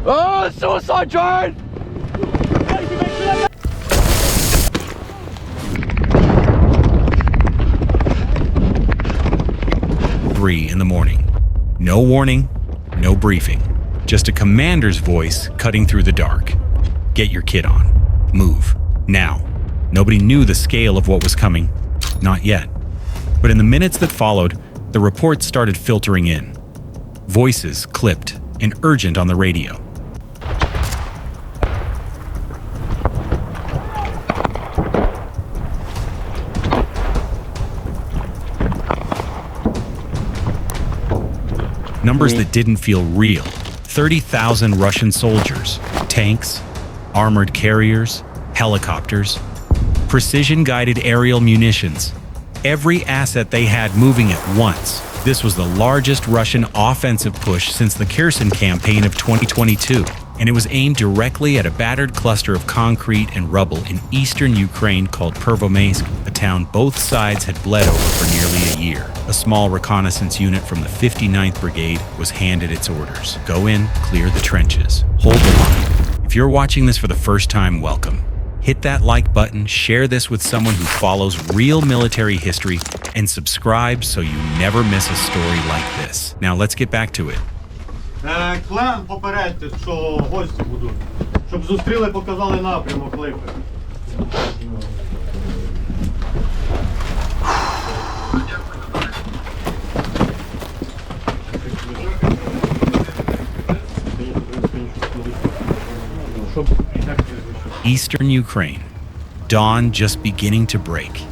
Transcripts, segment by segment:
Oh, suicide drone! 3 in the morning. No warning, no briefing. Just a commander's voice cutting through the dark. Get your kit on. Move. Now. Nobody knew the scale of what was coming. Not yet. But in the minutes that followed, the reports started filtering in. Voices clipped and urgent on the radio. Numbers that didn't feel real. 30,000 Russian soldiers, tanks, armored carriers, helicopters, precision-guided aerial munitions. Every asset they had moving at once. This was the largest Russian offensive push since the Kherson campaign of 2022, and it was aimed directly at a battered cluster of concrete and rubble in eastern Ukraine called Pervomaysk, a town both sides had bled over for nearly a year. A small reconnaissance unit from the 59th Brigade was handed its orders. Go in, clear the trenches, hold the line. If you're watching this for the first time, welcome. Hit that like button, share this with someone who follows real military history, and subscribe so you never miss a story like this. Now let's get back to it. Клен попередьте, що гості будуть. Щоб зустріли, показали напрямок липи. Eastern Ukraine. Dawn just beginning to break.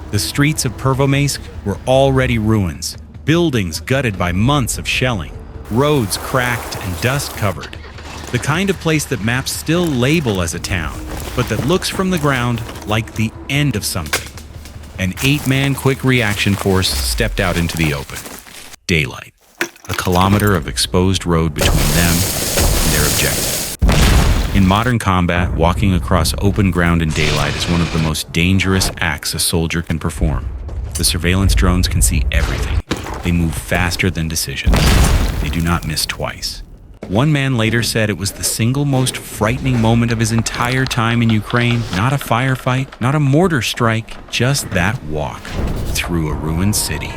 The streets of Pervomaysk were already ruins, buildings gutted by months of shelling, roads cracked and dust covered. The kind of place that maps still label as a town, but that looks from the ground like the end of something. An 8-man quick reaction force stepped out into the open. Daylight. A kilometer of exposed road between them and their objective. In modern combat, walking across open ground in daylight is one of the most dangerous acts a soldier can perform. The surveillance drones can see everything. They move faster than decisions. They do not miss twice. One man later said it was the single most frightening moment of his entire time in Ukraine. Not a firefight, not a mortar strike, just that walk through a ruined city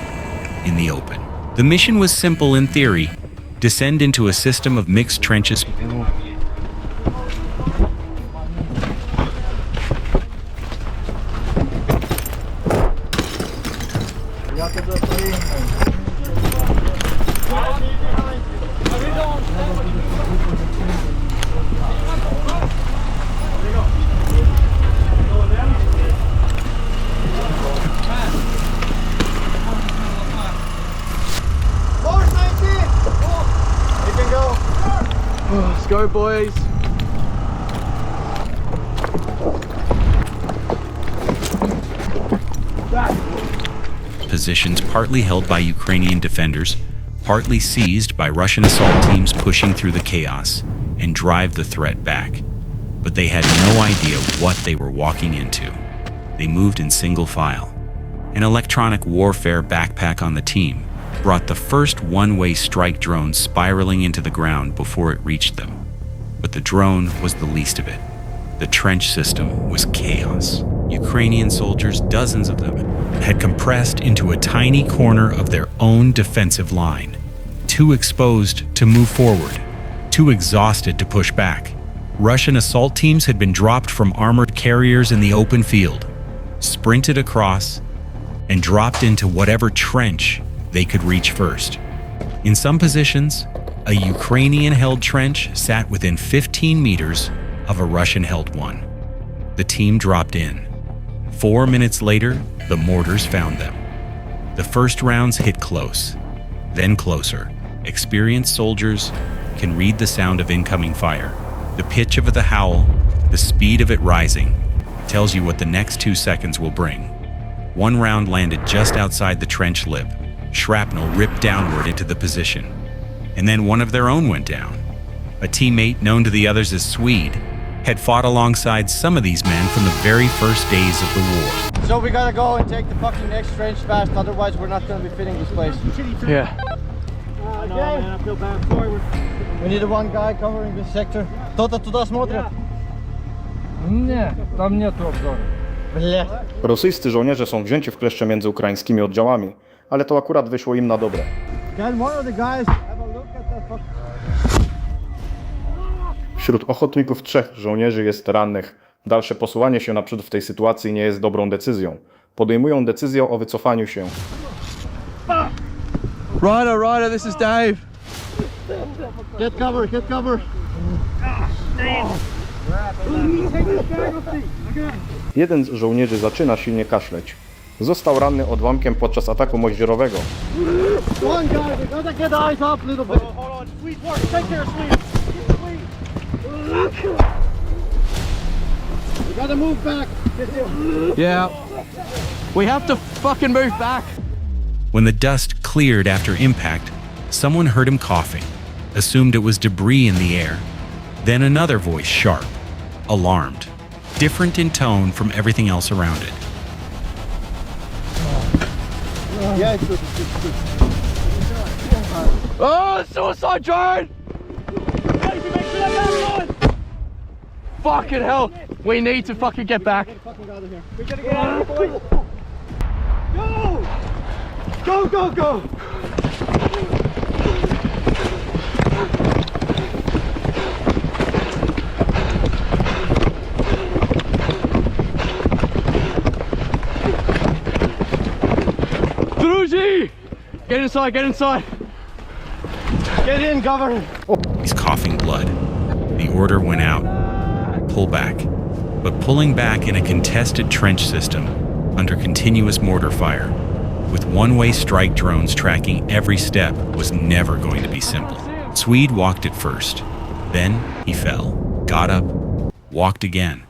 in the open. The mission was simple in theory. Descend into a system of mixed trenches. Let's go, boys. Positions partly held by Ukrainian defenders, partly seized by Russian assault teams pushing through the chaos and drive the threat back. But they had no idea what they were walking into. They moved in single file. An electronic warfare backpack on the team brought the first one-way strike drone spiraling into the ground before it reached them. But the drone was the least of it. The trench system was chaos. Ukrainian soldiers, dozens of them, had compressed into a tiny corner of their own defensive line, too exposed to move forward, too exhausted to push back. Russian assault teams had been dropped from armored carriers in the open field, sprinted across, and dropped into whatever trench they could reach first. In some positions, a Ukrainian-held trench sat within 15 meters of a Russian-held one. The team dropped in. 4 minutes later, the mortars found them. The first rounds hit close, then closer. Experienced soldiers can read the sound of incoming fire. The pitch of the howl, the speed of it rising, tells you what the next 2 seconds will bring. One round landed just outside the trench lip. Shrapnel ripped downward into the position. And then one of their own went down. A teammate known to the others as Swede had fought alongside some of these men from the very first days of the war. So we gotta go and take the fucking next trench fast, otherwise we're not gonna be fitting this place. Yeah. No, man, I feel bad. Forward. We need one guy covering this sector. Кто-то туда смотрит? Не, там нету обзора. Блядь. Rosyjscy żołnierze są wzięci w kleszcze między ukraińskimi oddziałami, ale to akurat wyszło im na dobre. Can one of the guys have a look at that fucking... Wśród ochotników 3 żołnierzy jest rannych. Dalsze posuwanie się naprzód w tej sytuacji nie jest dobrą decyzją. Podejmują decyzję o wycofaniu się. Ryder, this is Dave. Get cover, get cover. Jeden z żołnierzy zaczyna silnie kaszleć. Został ranny odłamkiem podczas ataku moździerowego. One guy, we gotta get eyes up a little bit. Hold on, Swede, work, take care, Swede. We gotta move back. Yeah. We have to fucking move back. When the dust cleared after impact, someone heard him coughing, assumed it was debris in the air. Then another voice, sharp, alarmed, different in tone from everything else around it. Yeah, it's good, it's good, it's good. Oh, suicide drone! Fucking hell! We need to fucking get back. Fucking out of here. We gotta get out of here, boys. Go! Go, go, go! Drugi! Get inside, get inside! Get in, Governor! He's coughing blood. The order went out. Pull back. But pulling back in a contested trench system, under continuous mortar fire, with one-way strike drones tracking every step, was never going to be simple. Swede walked it first. Then he fell, got up, walked again,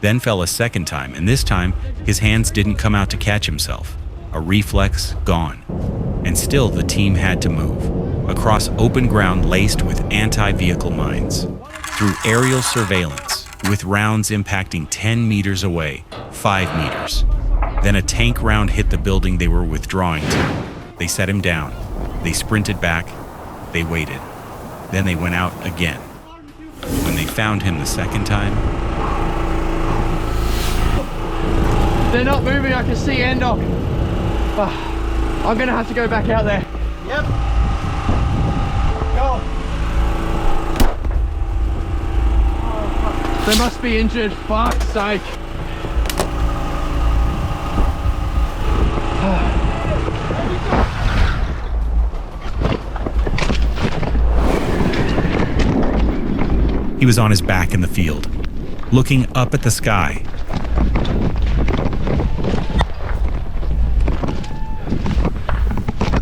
then fell a second time, and this time his hands didn't come out to catch himself. A reflex gone. And still the team had to move, across open ground laced with anti-vehicle mines, through aerial surveillance, with rounds impacting 10 meters away, 5 meters. Then a tank round hit the building they were withdrawing to. They set him down. They sprinted back. They waited. Then they went out again. When they found him the second time, They're not moving, I can see Endok. I'm gonna have to go back out there. Yep. Go. They must be injured, fuck's sake. he was on his back in the field, looking up at the sky.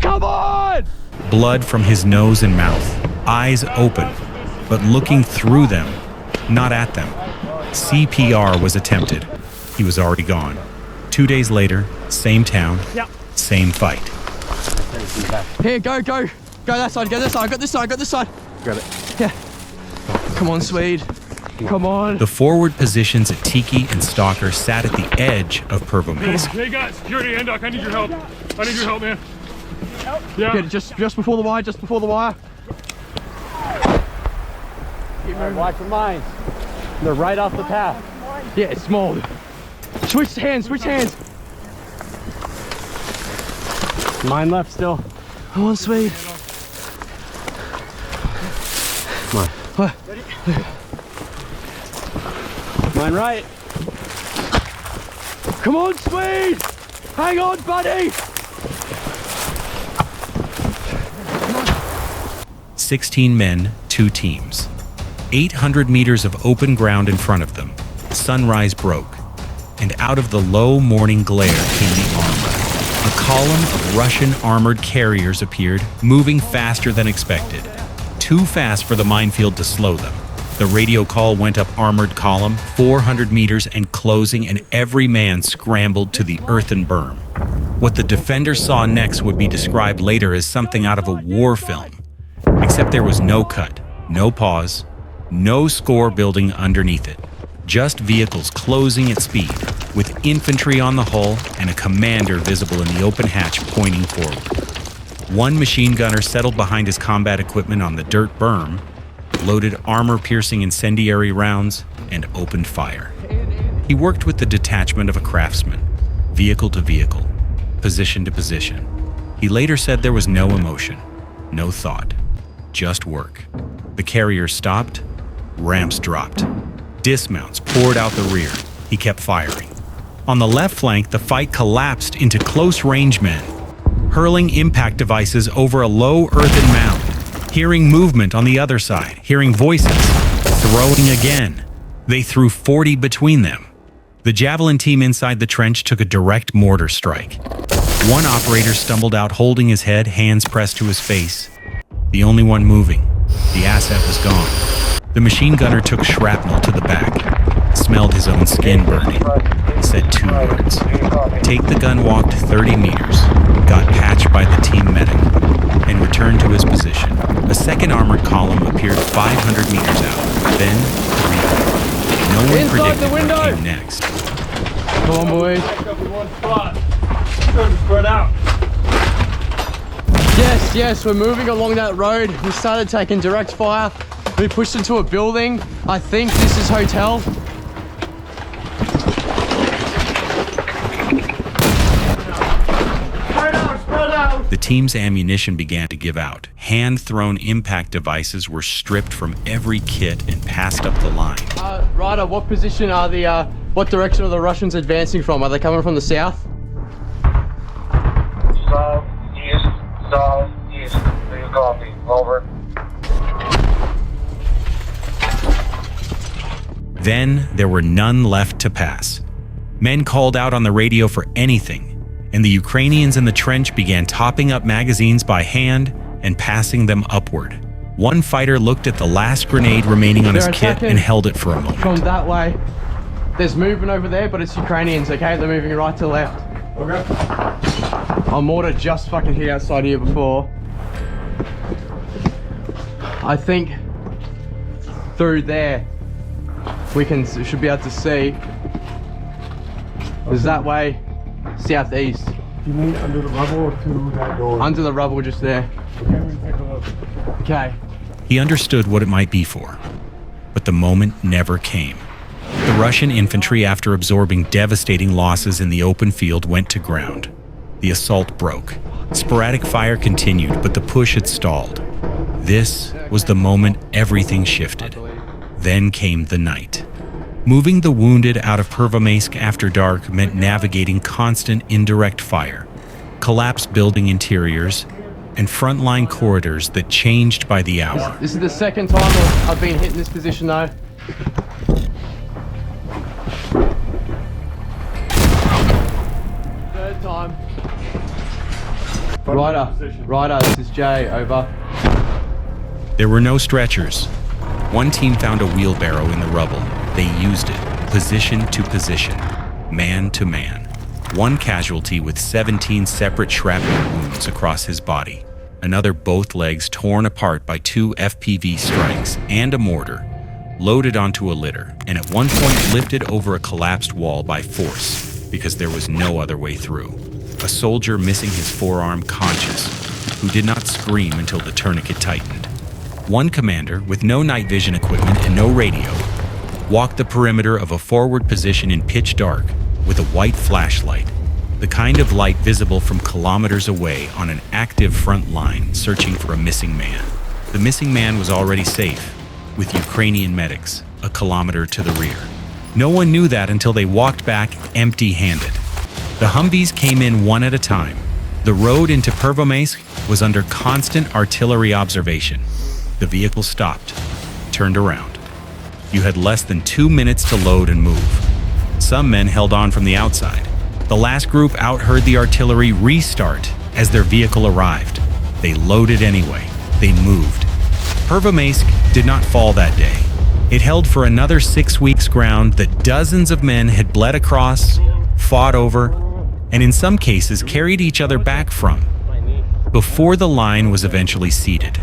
Come on! Blood from his nose and mouth, eyes open, but looking through them, not at them. CPR was attempted. He was already gone. 2 days later, same town, same fight. Here, go, go. Go that side, go this side, got this side, got this side. Got it. Yeah. Come on, Swede. Come on. The forward positions at Tiki and Stalker sat at the edge of Pervomaysk. Hey guys, security, Endok, I need your help. I need your help, man. Yeah. Get it just before the wire, just before the wire. Watch your mines. They're right off the path. Yeah, it's small. Switch hands, switch hands. Mine left still. Come on, Swede. Come on. Mine right. Come on, Swede. Hang on, buddy. 16 men, 2 teams. 800 meters of open ground in front of them. Sunrise broke, and out of the low morning glare came the armor. A column of Russian armored carriers appeared, moving faster than expected. Too fast for the minefield to slow them. The radio call went up armored column, 400 meters and closing, and every man scrambled to the earthen berm. What the defenders saw next would be described later as something out of a war film. Except there was no cut, no pause, no score building underneath it. Just vehicles closing at speed, with infantry on the hull and a commander visible in the open hatch pointing forward. One machine gunner settled behind his combat equipment on the dirt berm, loaded armor-piercing incendiary rounds, and opened fire. He worked with the detachment of a craftsman, vehicle to vehicle, position to position. He later said there was no emotion, no thought, just work. The carrier stopped, ramps dropped, dismounts poured out the rear. He kept firing. On the left flank, the fight collapsed into close-range men, hurling impact devices over a low earthen mound, hearing movement on the other side, hearing voices, throwing again. They threw 40 between them. The Javelin team inside the trench took a direct mortar strike. One operator stumbled out holding his head, hands pressed to his face. The only one moving. The asset was gone. The machine gunner took shrapnel to the back, smelled his own skin burning, said 2 words. Take the gun, walked 30 meters, got patched by the team medic, and returned to his position. A second armored column appeared 500 meters out, then 300. No one Inside the predicted window! what came next. Come on, boys. One spot. Spread out. Yes, we're moving along that road. We started taking direct fire. We pushed into a building. I think this is hotel. Spread out. The team's ammunition began to give out. Hand-thrown impact devices were stripped from every kit and passed up the line. Ryder, what position are what direction are the Russians advancing from? Are they coming from the south? Southeast. Do you copy? Over. Then there were none left to pass. Men called out on the radio for anything, and the Ukrainians in the trench began topping up magazines by hand and passing them upward. One fighter looked at the last grenade remaining on his kit and held it for a moment. From that way. There's movement over there, but it's Ukrainians, okay? They're moving right to left. Okay. Our mortar just fucking hit outside here before. I think through there we should be able to see. Is that way southeast? You mean under the rubble or through that door? Under the rubble just there. Okay, we take a look. Okay. He understood what it might be for, but the moment never came. The Russian infantry, after absorbing devastating losses in the open field, went to ground. The assault broke. Sporadic fire continued, but the push had stalled. This was the moment everything shifted. Then came the night. Moving the wounded out of Pervomaysk after dark meant navigating constant indirect fire, collapsed building interiors, and frontline corridors that changed by the hour. This is the second time I've been hit in this position though. Third time. Ryder, this is Jay, over. There were no stretchers. One team found a wheelbarrow in the rubble. They used it, position to position, man to man. One casualty with 17 separate shrapnel wounds across his body. Another both legs torn apart by 2 FPV strikes and a mortar, loaded onto a litter, and at one point lifted over a collapsed wall by force because there was no other way through. A soldier missing his forearm conscious, who did not scream until the tourniquet tightened. One commander, with no night vision equipment and no radio, walked the perimeter of a forward position in pitch dark with a white flashlight, the kind of light visible from kilometers away on an active front line searching for a missing man. The missing man was already safe, with Ukrainian medics a kilometer to the rear. No one knew that until they walked back empty-handed. The Humvees came in one at a time. The road into Pervomaysk was under constant artillery observation. The vehicle stopped, turned around. You had less than 2 minutes to load and move. Some men held on from the outside. The last group outheard the artillery restart as their vehicle arrived. They loaded anyway. They moved. Pervomaysk did not fall that day. It held for another 6 weeks ground that dozens of men had bled across, fought over, and in some cases carried each other back from, before the line was eventually ceded.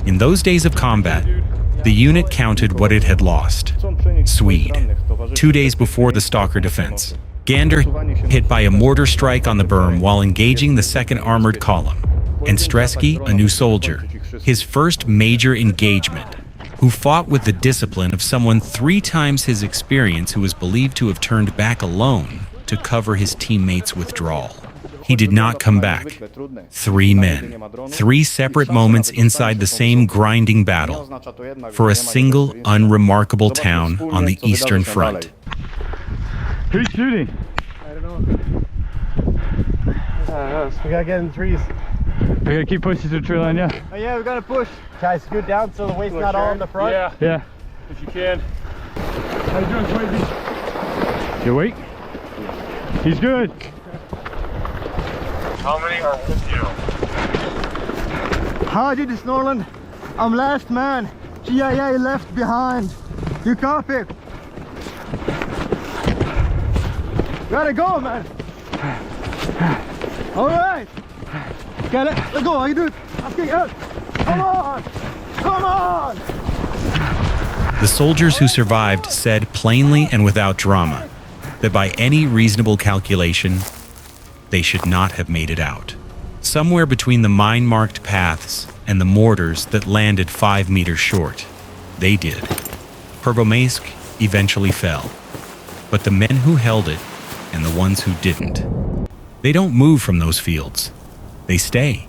In those days of combat, the unit counted what it had lost. Swede, 2 days before the Stalker defense. Gander hit by a mortar strike on the berm while engaging the 2nd Armored Column. And Stresky, a new soldier, his first major engagement, who fought with the discipline of someone 3 times his experience who was believed to have turned back alone to cover his teammates' withdrawal. He did not come back. 3 men, 3 separate moments inside the same grinding battle for a single unremarkable town on the Eastern Front. Who's shooting? We gotta get in threes. We gotta keep pushing to the tree line, yeah? Oh yeah, we gotta push. Guys, scoot down so the weight's not all in the front. Yeah, if you can. How you doing, Swede? You awake? He's good. How many are with you? Howdy, this Norland. I'm last man. GIA left behind. You copy? Gotta go, man. All right. Okay, let's go. How you doing? Okay, come on. Come on. The soldiers who survived said plainly and without drama that by any reasonable calculation, they should not have made it out. Somewhere between the mine-marked paths and the mortars that landed 5 meters short, they did. Pervomaysk eventually fell, but the men who held it and the ones who didn't, they don't move from those fields. They stay.